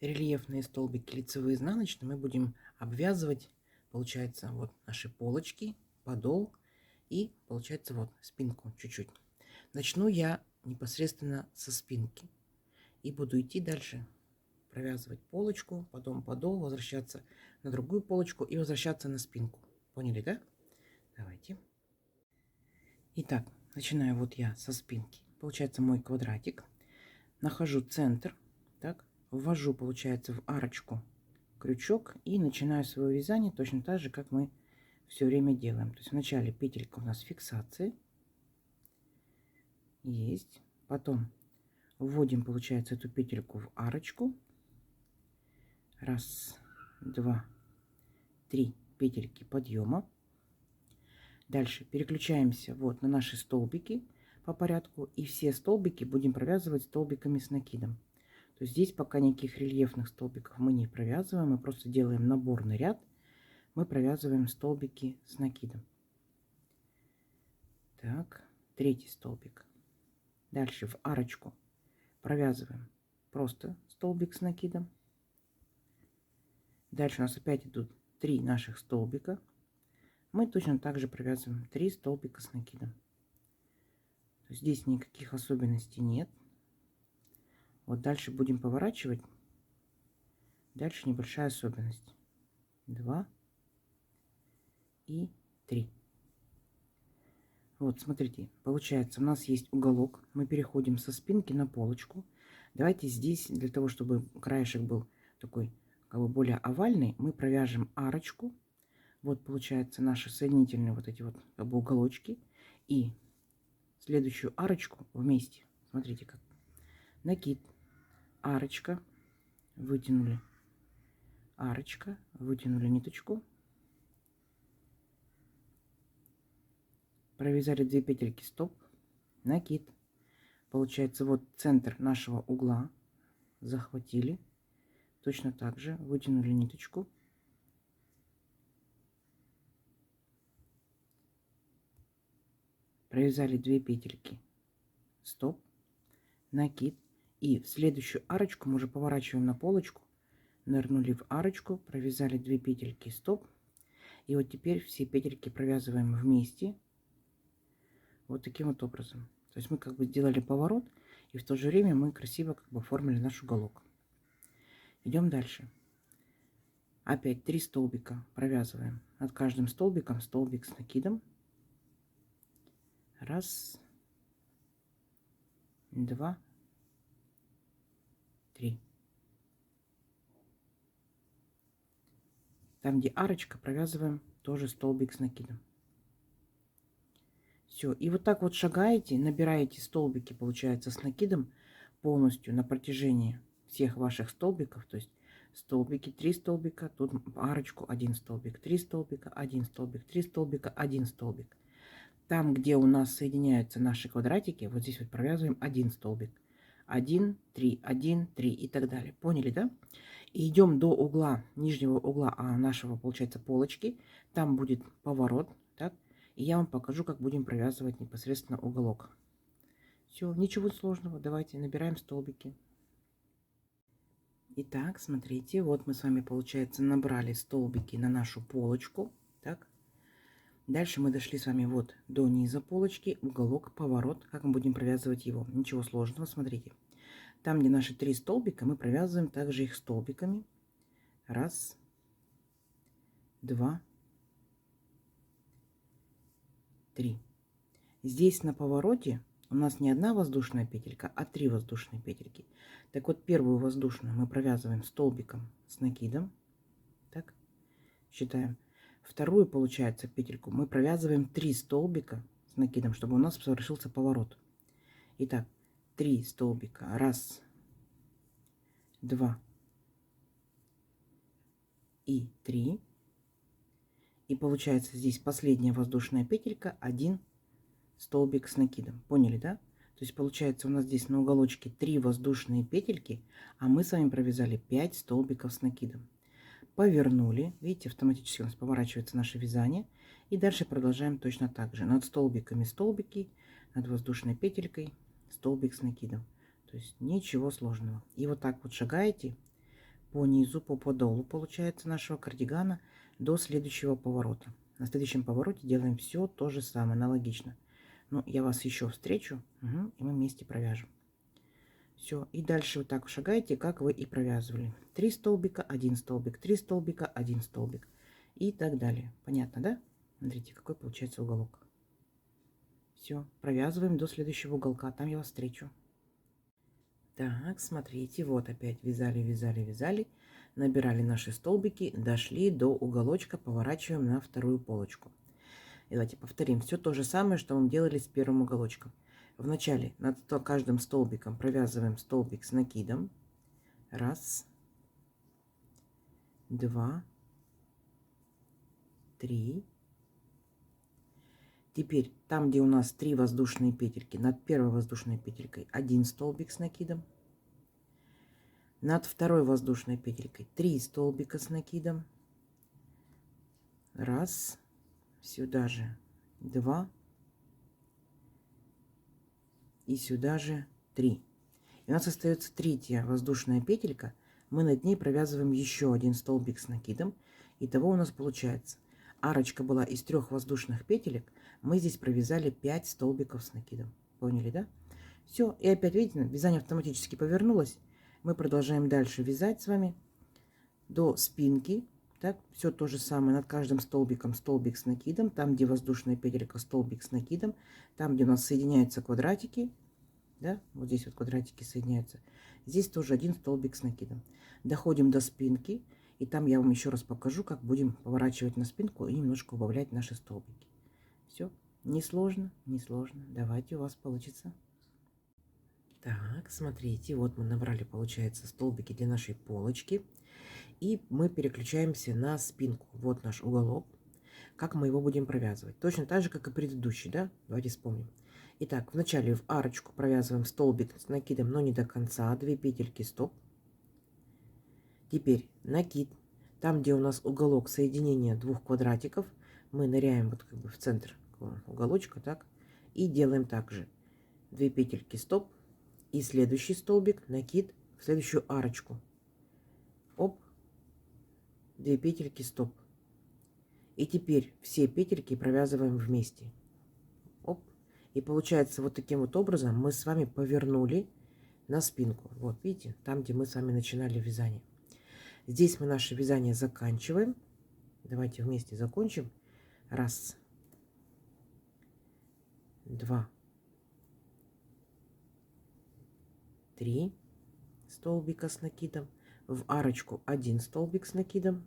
рельефные столбики лицевые изнаночные мы будем обвязывать, получается, вот наши полочки, подол и, получается, вот спинку чуть-чуть. Начну я непосредственно со спинки и буду идти дальше, провязывать полочку, потом подол, возвращаться на другую полочку и возвращаться на спинку. Поняли, да? Давайте. Итак, начинаю вот я со спинки. Получается мой квадратик. Нахожу центр, так, ввожу, получается, в арочку крючок и начинаю свое вязание точно так же, как мы все время делаем. То есть вначале петелька у нас фиксации. Есть. Потом вводим, получается, эту петельку в арочку. 1, 2, 3 петельки подъема. Дальше переключаемся вот на наши столбики по порядку. И все столбики будем провязывать столбиками с накидом. То есть здесь пока никаких рельефных столбиков мы не провязываем. Мы просто делаем наборный ряд. Мы провязываем столбики с накидом. Так, третий столбик. Дальше в арочку провязываем просто столбик с накидом. Дальше у нас опять идут 3 наших столбика. Мы точно так же провязываем 3 столбика с накидом. Здесь никаких особенностей нет. Вот дальше будем поворачивать. Дальше небольшая особенность. 2 и 3. Вот, смотрите, получается, у нас есть уголок. Мы переходим со спинки на полочку. Давайте здесь, для того, чтобы краешек был такой, как бы более овальный, мы провяжем арочку. Вот, получается, наши соединительные вот эти вот как бы уголочки. И следующую арочку вместе. Смотрите как. Накид, арочка, вытянули, арочка, вытянули ниточку. Провязали 2 петельки стоп, накид. Получается, вот центр нашего угла захватили. Точно так же вытянули ниточку. Провязали 2 петельки стоп, накид. И в следующую арочку мы уже поворачиваем на полочку. Нырнули в арочку, провязали 2 петельки стоп. И вот теперь все петельки провязываем вместе. Вот таким вот образом. То есть мы как бы сделали поворот, и в то же время мы красиво как бы оформили наш уголок. Идем дальше. Опять 3 столбика провязываем. Над каждым столбиком столбик с накидом. Раз, 2, 3. Там, где арочка, провязываем тоже столбик с накидом. Все. И вот так вот шагаете, набираете столбики, получается, с накидом полностью на протяжении всех ваших столбиков. То есть столбики, 3 столбика, тут арочку, 1 столбик, 3 столбика, 1 столбик, 3 столбика, 1 столбик. Там, где у нас соединяются наши квадратики, вот здесь вот провязываем 1 столбик. 1, 3, 1, 3 и так далее. Поняли, да? И идем до угла, нижнего угла нашего, получается, полочки. Там будет поворот, так? И я вам покажу, как будем провязывать непосредственно уголок. Все, ничего сложного. Давайте набираем столбики. Итак, смотрите, вот мы с вами, получается, набрали столбики на нашу полочку. Так. Дальше мы дошли с вами вот до низа полочки, уголок, поворот. Как мы будем провязывать его? Ничего сложного, смотрите. Там, где наши 3 столбика, мы провязываем также их столбиками. Раз, 2, 3. Здесь на повороте у нас не одна воздушная петелька, а 3 воздушные петельки. Так вот, первую воздушную мы провязываем столбиком с накидом. Так, считаем. Вторую, получается, петельку мы провязываем 3 столбика с накидом, чтобы у нас совершился поворот. Итак, 3 столбика. Раз, 2 и 3. И получается здесь последняя воздушная петелька, 1 столбик с накидом. Поняли, да? То есть получается у нас здесь на уголочке 3 воздушные петельки, а мы с вами провязали 5 столбиков с накидом. Повернули, видите, автоматически у нас поворачивается наше вязание. И дальше продолжаем точно так же. Над столбиками столбики, над воздушной петелькой столбик с накидом. То есть ничего сложного. И вот так вот шагаете по низу, по подолу, получается, нашего кардигана до следующего поворота. На следующем повороте делаем все то же самое, аналогично. Ну, я вас еще встречу, и мы вместе провяжем. Все, и дальше вот так шагаете, как вы и провязывали. 3 столбика, 1 столбик, 3 столбика, 1 столбик и так далее. Понятно, да? Смотрите, какой получается уголок. Все, провязываем до следующего уголка, там я вас встречу. Так, смотрите, вот опять вязали, вязали, вязали, набирали наши столбики, дошли до уголочка, поворачиваем на вторую полочку. И давайте повторим все то же самое, что мы делали с первым уголочком. Вначале над каждым столбиком провязываем столбик с накидом. Раз, 2, 3. Теперь там, где у нас 3 воздушные петельки, над первой воздушной петелькой 1 столбик с накидом. Над второй воздушной петелькой 3 столбика с накидом. Раз, сюда же 2 и сюда же 3. И И у нас остается третья воздушная петелька. Мы над ней провязываем еще один столбик с накидом. Итого у нас получается, арочка была из 3 воздушных петелек. Мы здесь провязали 5 столбиков с накидом. Поняли, да? Все. И опять, видите, вязание автоматически повернулось. Мы продолжаем дальше вязать с вами до спинки. Так, все то же самое, над каждым столбиком столбик с накидом, там, где воздушная петелька, столбик с накидом, там, где у нас соединяются квадратики, да, вот здесь вот квадратики соединяются, здесь тоже один столбик с накидом. Доходим до спинки, и там я вам еще раз покажу, как будем поворачивать на спинку и немножко убавлять наши столбики. Все, несложно, несложно, давайте, у вас получится. Так, смотрите, вот мы набрали, получается, столбики для нашей полочки. И мы переключаемся на спинку. Вот наш уголок. Как мы его будем провязывать? Точно так же, как и предыдущий, да? Давайте вспомним. Итак, вначале в арочку провязываем столбик с накидом, но не до конца. 2 петельки, стоп. Теперь накид. Там, где у нас уголок соединения 2 квадратиков, мы ныряем вот как бы в центр уголочка, так? И делаем также 2 петельки, стоп. И следующий столбик, накид в следующую арочку. Оп. 2 петельки, стоп. И теперь все петельки провязываем вместе. Оп. И получается вот таким вот образом мы с вами повернули на спинку. Вот видите, там, где мы с вами начинали вязание. Здесь мы наше вязание заканчиваем. Давайте вместе закончим. Раз. Два. Три столбика с накидом. В арочку 1 столбик с накидом.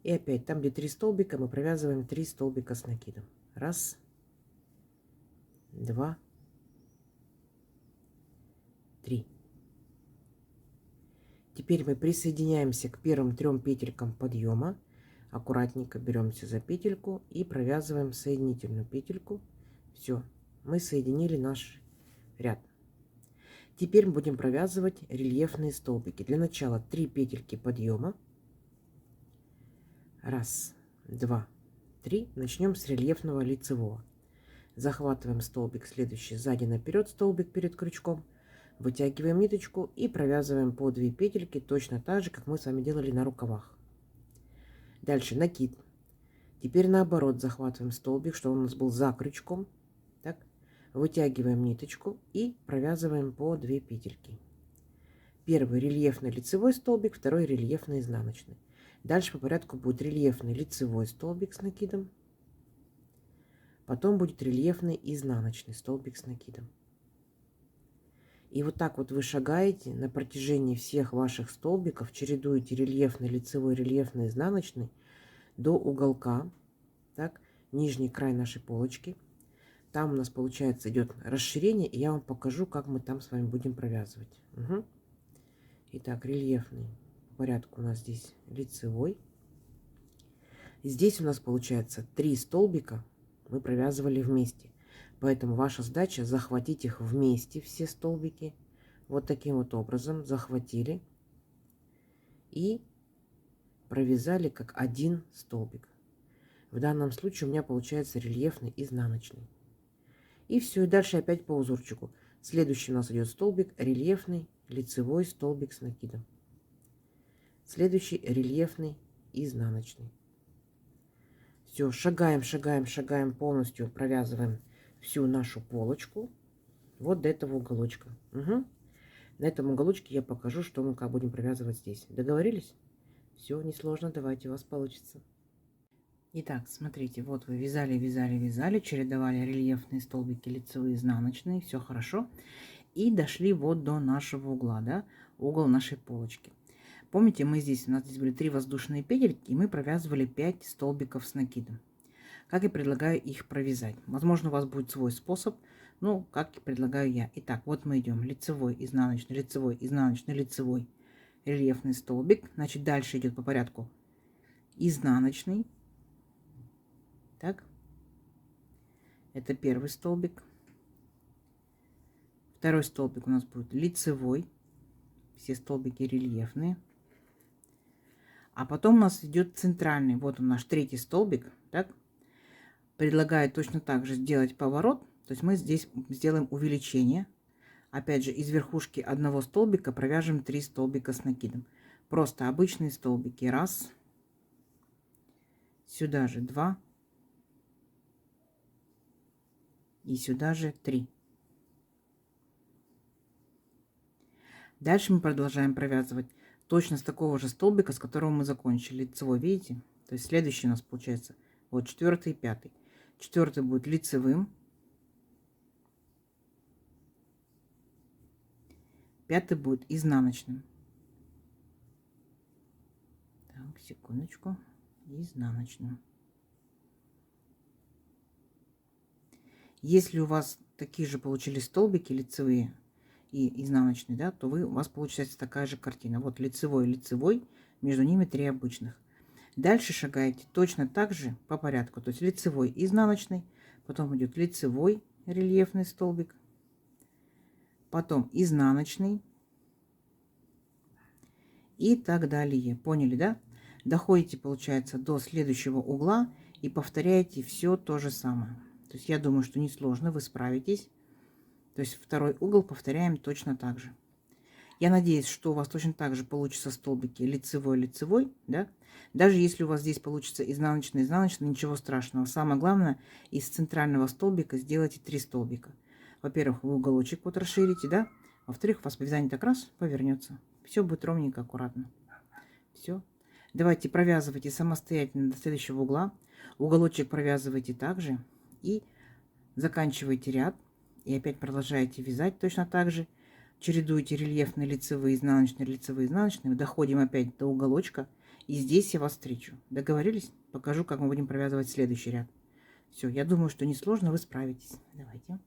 И опять там, где 3 столбика, мы провязываем 3 столбика с накидом. Раз, два, три. Теперь мы присоединяемся к первым 3 петелькам подъема. Аккуратненько беремся за петельку и провязываем соединительную петельку. Все, мы соединили наш ряд. Теперь мы будем провязывать рельефные столбики. Для начала 3 петельки подъема. Раз, два, три. Начнем с рельефного лицевого. Захватываем столбик следующий сзади наперед, столбик перед крючком. Вытягиваем ниточку и провязываем по 2 петельки, точно так же, как мы с вами делали на рукавах. Дальше накид. Теперь наоборот захватываем столбик, чтобы он у нас был за крючком. Так. Вытягиваем ниточку и провязываем по 2 петельки. Первый рельефный лицевой столбик, второй рельефный изнаночный. Дальше по порядку будет рельефный лицевой столбик с накидом. Потом будет рельефный изнаночный столбик с накидом. И вот так вот вы шагаете на протяжении всех ваших столбиков, чередуете рельефный лицевой, рельефный изнаночный до уголка. Так, нижний край нашей полочки. Там у нас, получается, идет расширение, и я вам покажу, как мы там с вами будем провязывать. Угу. Итак, рельефный по порядку у нас здесь лицевой. Здесь у нас получается 3 столбика мы провязывали вместе. Поэтому ваша задача захватить их вместе, все столбики. Вот таким вот образом захватили и провязали как один столбик. В данном случае у меня получается рельефный изнаночный. И все, и дальше опять по узорчику. Следующий у нас идет столбик рельефный, лицевой столбик с накидом. Следующий рельефный, изнаночный. Все, шагаем, шагаем, шагаем, полностью провязываем всю нашу полочку. Вот до этого уголочка. Угу. На этом уголочке я покажу, что мы как будем провязывать здесь. Договорились? Все, несложно, давайте, у вас получится. Итак, смотрите, вот вы вязали, вязали, вязали, чередовали рельефные столбики, лицевые, изнаночные, все хорошо. И дошли вот до нашего угла, да, угол нашей полочки. Помните, у нас здесь были 3 воздушные петельки, и мы провязывали 5 столбиков с накидом. Как я предлагаю их провязать. Возможно, у вас будет свой способ, но как и предлагаю я. Итак, вот мы идем лицевой, изнаночный, лицевой, рельефный столбик. Значит, дальше идет по порядку изнаночный. Так, это первый столбик. Второй столбик у нас будет лицевой. Все столбики рельефные. А потом у нас идет центральный. Вот он наш третий столбик. Так, предлагаю точно так же сделать поворот. То есть мы здесь сделаем увеличение. Опять же, из верхушки одного столбика провяжем 3 столбика с накидом. Просто обычные столбики. Раз. Сюда же 2. И сюда же 3. Дальше мы продолжаем провязывать точно с такого же столбика, с которого мы закончили. Лицевой, видите? То есть следующий у нас получается вот 4 и 5. 4 будет лицевым. 5 будет изнаночным. Так, секундочку. Изнаночным. Если у вас такие же получились столбики лицевые и изнаночные, да, то у вас получается такая же картина. Вот лицевой, лицевой, между ними 3 обычных. Дальше шагаете точно так же по порядку. То есть лицевой, изнаночный, потом идет лицевой рельефный столбик, потом изнаночный и так далее. Поняли, да? Доходите, получается, до следующего угла и повторяете все то же самое. То есть я думаю, что несложно, вы справитесь. То есть второй угол повторяем точно так же. Я надеюсь, что у вас точно так же получится столбики лицевой-лицевой, да? Даже если у вас здесь получится изнаночный-изнаночный, ничего страшного. Самое главное, из центрального столбика сделайте 3 столбика. Во-первых, вы уголочек вот расширите, да? Во-вторых, у вас вязание так раз повернется. Все будет ровненько, аккуратно. Все. Давайте провязывайте самостоятельно до следующего угла. Уголочек провязывайте также. И заканчиваете ряд. И опять продолжаете вязать точно так же. Чередуете рельефные лицевые, изнаночные. Доходим опять до уголочка. И здесь я вас встречу. Договорились? Покажу, как мы будем провязывать следующий ряд. Все, я думаю, что несложно, вы справитесь. Давайте.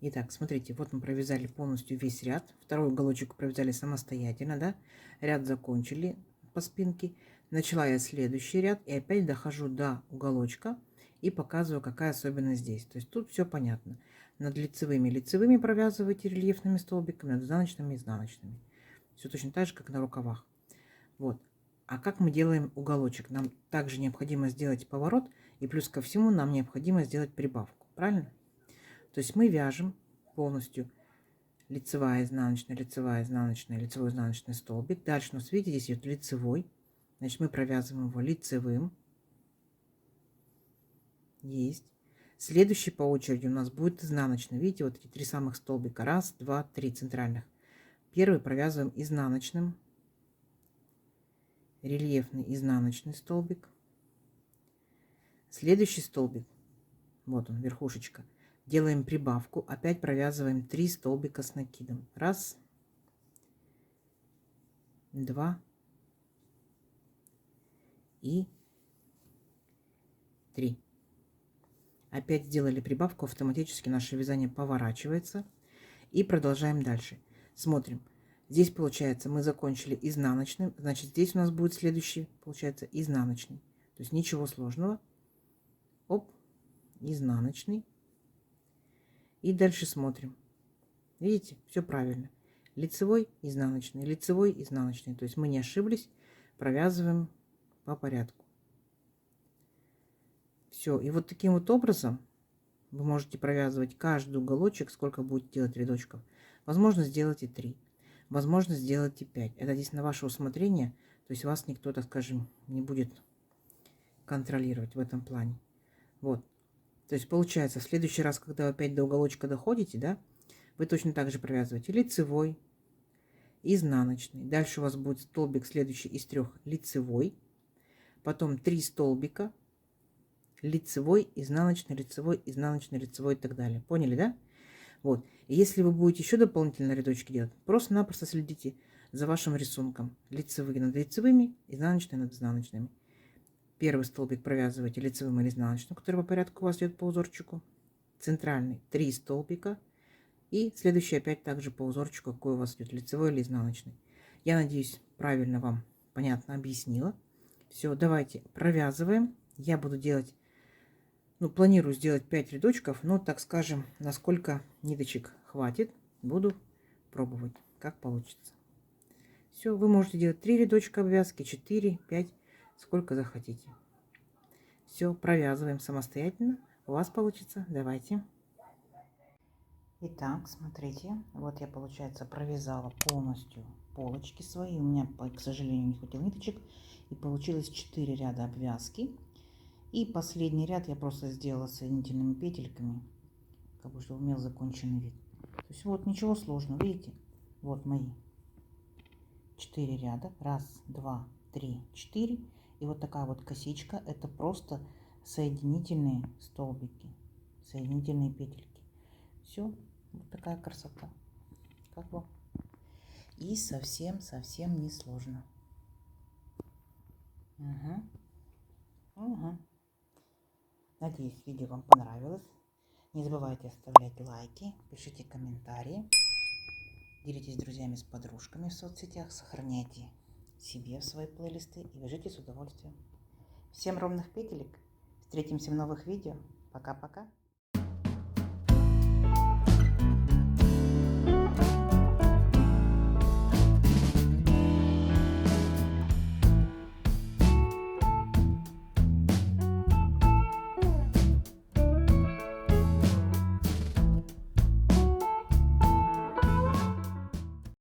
Итак, смотрите, вот мы провязали полностью весь ряд. Второй уголочек провязали самостоятельно, да? Ряд закончили по спинке. Начала я следующий ряд и опять дохожу до уголочка и показываю, какая особенность здесь. То есть тут все понятно. Над лицевыми провязываете рельефными столбиками, над изнаночными. Все точно так же, как на рукавах. Вот. А как мы делаем уголочек? Нам также необходимо сделать поворот, и плюс ко всему нам необходимо сделать прибавку. Правильно? То есть мы вяжем полностью лицевой, изнаночный столбик. Дальше у нас, видите, здесь идет лицевой. Значит, мы провязываем его лицевым. Есть. Следующий по очереди у нас будет изнаночный. Видите, вот эти 3 самых столбика. Раз, два, 3 центральных. Первый провязываем изнаночным. Рельефный изнаночный столбик. Следующий столбик. Вот он, верхушечка. Делаем прибавку. Опять провязываем 3 столбика с накидом. Раз. Два. И 3. Опять сделали прибавку, автоматически наше вязание поворачивается. И продолжаем дальше. Смотрим. Здесь получается мы закончили изнаночным. Значит, здесь у нас будет следующий, получается, изнаночный. То есть ничего сложного. Оп, изнаночный. И дальше смотрим. Видите, все правильно. Лицевой, изнаночный, лицевой, изнаночный. То есть мы не ошиблись. Провязываем по порядку. Все, и вот таким вот образом вы можете провязывать каждый уголочек, сколько будете делать рядочков. Возможно, сделайте 3, возможно, сделайте 5. Это здесь на ваше усмотрение, то есть вас никто, так скажем, не будет контролировать в этом плане. Вот, то есть получается, в следующий раз, когда вы опять до уголочка доходите, да, вы точно так же провязываете лицевой, изнаночный. Дальше у вас будет столбик следующий из 3 лицевой, потом 3 столбика, лицевой, изнаночный, лицевой и так далее. Поняли, да? Вот. И если вы будете еще дополнительно рядочки делать, просто-напросто следите за вашим рисунком. Лицевые над лицевыми, изнаночные над изнаночными. Первый столбик провязываете лицевым или изнаночным, который по порядку у вас идет по узорчику. Центральный 3 столбика. И следующий опять также по узорчику, какой у вас идет, лицевой или изнаночный. Я надеюсь, правильно вам понятно объяснила. Все, давайте провязываем. Я буду делать, планирую сделать 5 рядочков, но, так скажем, насколько ниточек хватит, буду пробовать, как получится. Все, вы можете делать 3 рядочка обвязки, 4, 5, сколько захотите. Все, провязываем самостоятельно. У вас получится. Давайте. Итак, смотрите, вот я, получается, провязала полностью полочки свои. У меня, к сожалению, не хватило ниточек. И получилось 4 ряда обвязки. И последний ряд я просто сделала соединительными петельками, как бы, чтобы имел законченный вид. То есть вот ничего сложного, видите? Вот мои 4 ряда. Раз, два, три, 4. И вот такая вот косичка. Это просто соединительные столбики, соединительные петельки. Все. Вот такая красота. Как бы. И совсем не сложно. Угу. Угу. Надеюсь, видео вам понравилось. Не забывайте оставлять лайки, пишите комментарии, делитесь с друзьями, с подружками в соцсетях, сохраняйте себе в свои плейлисты и вяжите с удовольствием. Всем ровных петелек. Встретимся в новых видео. Пока-пока.